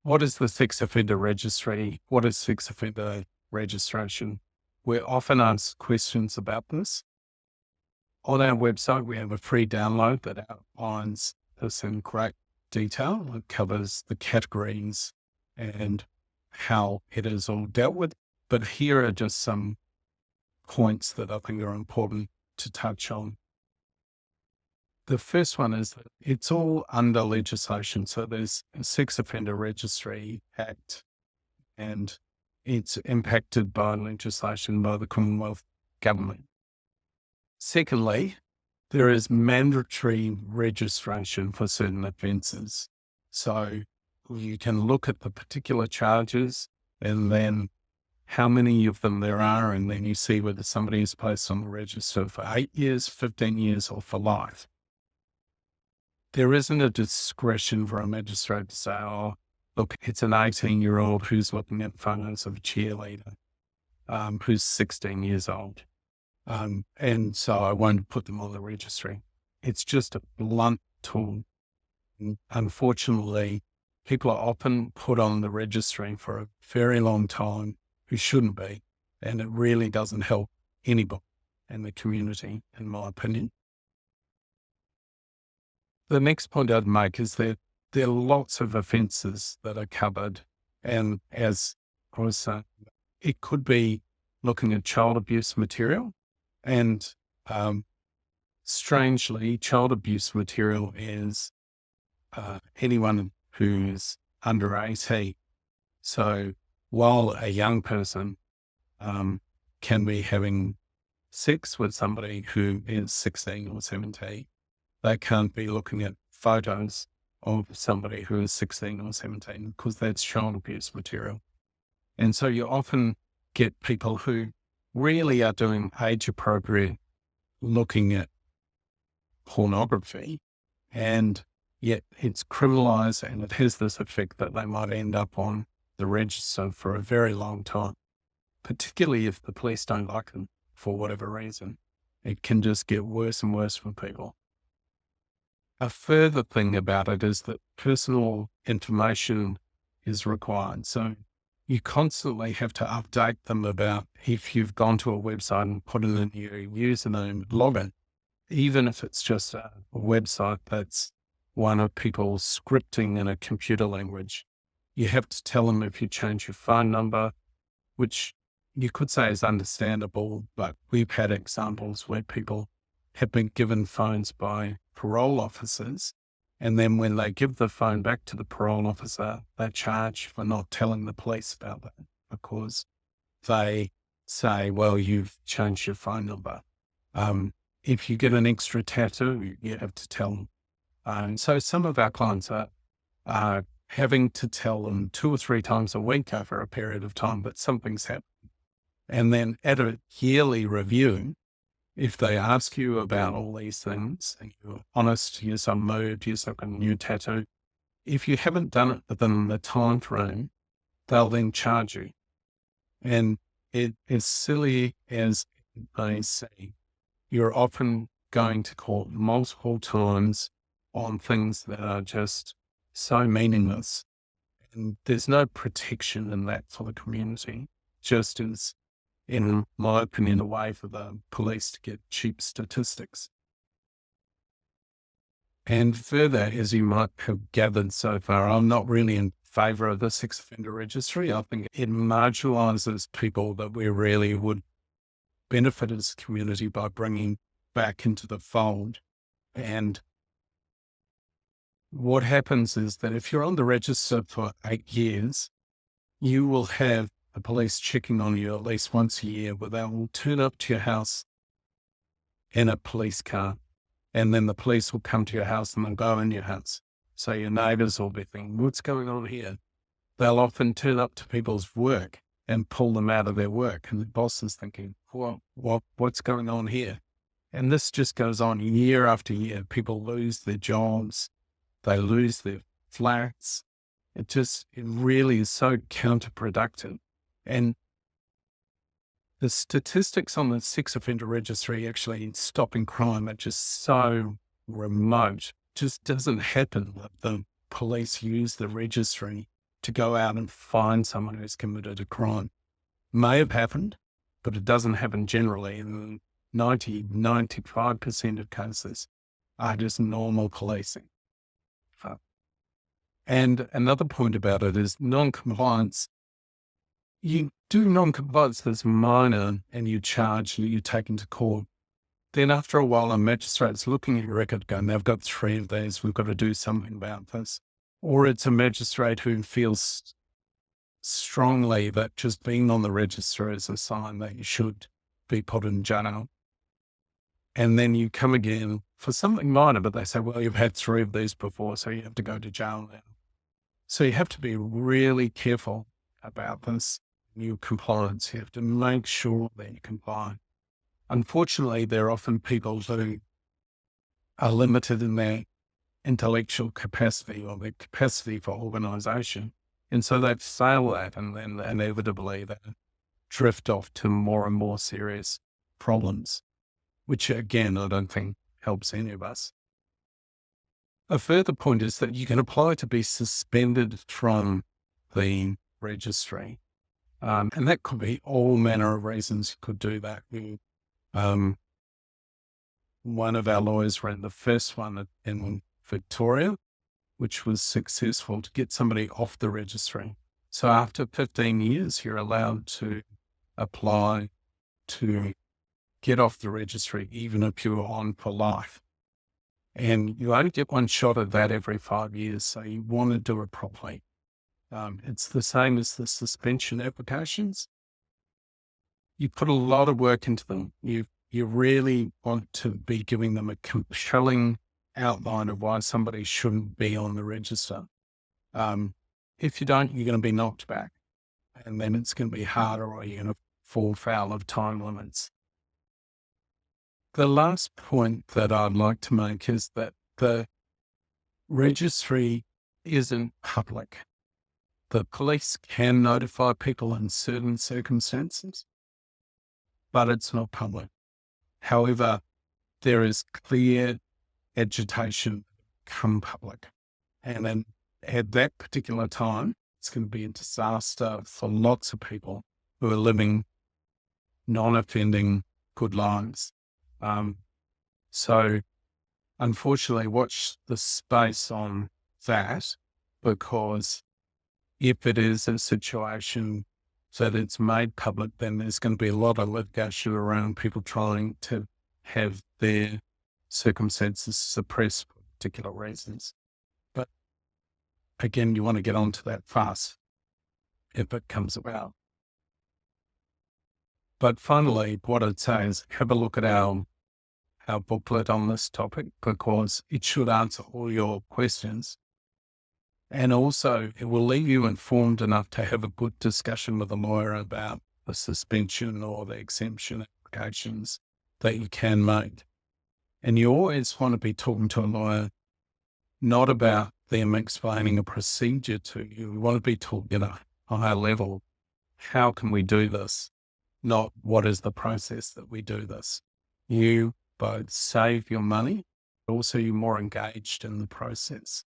What is the Sex Offender Registry? What is sex offender registration? We're often asked questions about this. On our website, we have a free download that outlines this in great detail. It covers the categories and how it is all dealt with. But here are just some points that I think are important to touch on. The first one is that it's all under legislation. So there's a Sex Offender Registry Act, and it's impacted by legislation by the Commonwealth Government. Secondly, there is mandatory registration for certain offences. So you can look at the particular charges and then how many of them there are, and then you see whether somebody is placed on the register for 8 years, 15 years, or for life. There isn't a discretion for a magistrate to say, oh, look, it's an 18-year-old who's looking at photos of a cheerleader, who's 16 years old. And so I won't put them on the registry. It's just a blunt tool. And unfortunately, people are often put on the registry for a very long time who shouldn't be. And it really doesn't help anybody in the community, in my opinion. The next point I'd make is that there are lots of offences that are covered. And as I was saying, it could be looking at child abuse material. And strangely, child abuse material is anyone who's under 18. So while a young person can be having sex with somebody who is 16 or 17, they can't be looking at photos of somebody who is 16 or 17 because that's child abuse material. And so you often get people who really are doing age appropriate looking at pornography, and yet it's criminalized and it has this effect that they might end up on the register for a very long time, particularly if the police don't like them for whatever reason. It can just get worse and worse for people. A further thing about it is that personal information is required. So you constantly have to update them about if you've gone to a website and put in a new username, login, even if it's just a website that's one of people scripting in a computer language. You have to tell them if you change your phone number, which you could say is understandable, but we've had examples where people have been given phones by parole officers, and then when they give the phone back to the parole officer, they charge for not telling the police about that because they say, well, you've changed your phone number. If you get an extra tattoo, you have to tell them. So some of our clients are having to tell them 2 or 3 times a week over a period of time that something's happened. And then at a yearly review, if they ask you about all these things and you're honest, yes, I'm moved, yes, I've got a new tattoo. If you haven't done it within the time frame, they'll then charge you. And it is silly as they say, you're often going to court multiple times on things that are just so meaningless. And there's no protection in that for the community, just as, in my opinion, a way for the police to get cheap statistics. And further, as you might have gathered so far, I'm not really in favour of the Sex Offender Registry. I think it marginalises people that we really would benefit as a community by bringing back into the fold. And what happens is that if you're on the register for 8 years, you will have the police checking on you at least once a year, where they will turn up to your house in a police car, and then the police will come to your house and they'll go in your house. So your neighbours will be thinking, what's going on here? They'll often turn up to people's work and pull them out of their work, and the boss is thinking, what's going on here? And this just goes on year after year. People lose their jobs, they lose their flats. It really is so counterproductive. And the statistics on the Sex Offender Registry actually in stopping crime are just so remote. Just doesn't happen that the police use the registry to go out and find someone who's committed a crime. May have happened, but it doesn't happen generally. In 95% of cases are just normal policing. And another point about it is non-compliance. You do non-compliance that's minor and you charge and you take into court. Then after a while, a magistrate's looking at your record going, they've got 3 of these, we've got to do something about this. Or it's a magistrate who feels strongly that just being on the register is a sign that you should be put in jail. And then you come again for something minor, but they say, well, you've had 3 of these before, so you have to go to jail now. So you have to be really careful about this new compliance. You have to make sure that you comply. Unfortunately, there are often people who are limited in their intellectual capacity or their capacity for organisation. And so they fail that, and then inevitably they drift off to more and more serious problems, which again, I don't think helps any of us. A further point is that you can apply to be suspended from the registry. And that could be all manner of reasons you could do that. One of our lawyers ran the first one in Victoria, which was successful to get somebody off the registry. So after 15 years, you're allowed to apply to get off the registry, even if you're on for life. And you only get one shot at that every 5 years, so you want to do it properly. It's the same as the suspension applications. You put a lot of work into them. You really want to be giving them a compelling outline of why somebody shouldn't be on the register. If you don't, you're going to be knocked back, and then it's going to be harder, or you're going to fall foul of time limits. The last point that I'd like to make is that the registry isn't public. The police can notify people in certain circumstances, but it's not public. However, there is clear agitation come public. And then at that particular time, it's going to be a disaster for lots of people who are living non-offending good lives. So unfortunately, watch the space on that, because if it is a situation that it's made public, then there's going to be a lot of litigation around people trying to have their circumstances suppressed for particular reasons. But again, you want to get onto that fast if it comes about. But finally, what I'd say is have a look at our booklet on this topic, because it should answer all your questions. And also it will leave you informed enough to have a good discussion with a lawyer about the suspension or the exemption applications that you can make. And you always want to be talking to a lawyer, not about them explaining a procedure to you. You want to be talking at a higher level. How can we do this? Not what is the process that we do this. You both save your money, but also you're more engaged in the process.